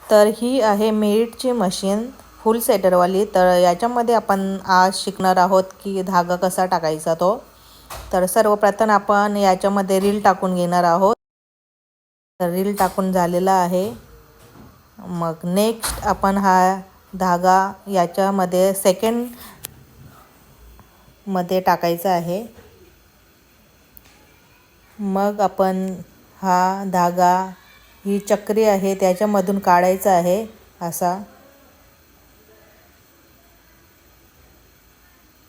तर ही आहे मेरिटची मशीन फुल सेटरवाली। तर याच्यामध्ये आपण आज शिकणार आहोत की धागा कसा टाकायचा तो। तर सर्वप्रथम आपण याच्यामध्ये रील टाकून घेणार आहोत। तर रील टाकून झालेला आहे। मग नेक्स्ट आपण हा धागा याच्यामध्ये सेकंड मध्ये टाकायचा आहे। मग आपण हा धागा ही चक्री आहे त्याच्यामधून काढायचा आहे असा,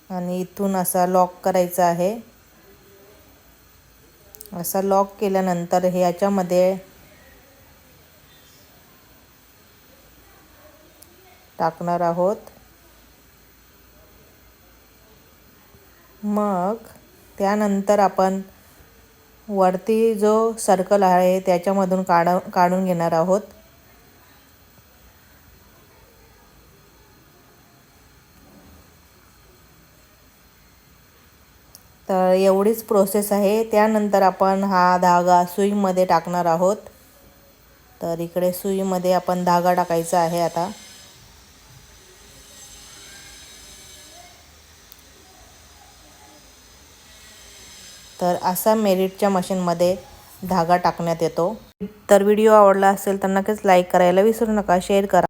आणि इथून असा लॉक करायचा आहे। असा लॉक केल्यानंतर हे याच्यामध्ये टाकणार आहोत। मग त्यानंतर आपण वरती जो सर्कल आहे त्याच्यामधून काढून घेणार आहोत। तर एवढीच प्रोसेस आहे। त्यानंतर आपण हा धागा सुईमध्ये टाकणार आहोत। तर इकडे सुईमध्ये आपण धागा टाकायचा आहे आता। तर असा मेरिटच्या मशीनमध्ये धागा टाकण्यात येतो। तर व्हिडिओ आवडला असेल तर नक्कीच लाईक करायला विसरू नका, शेअर करा।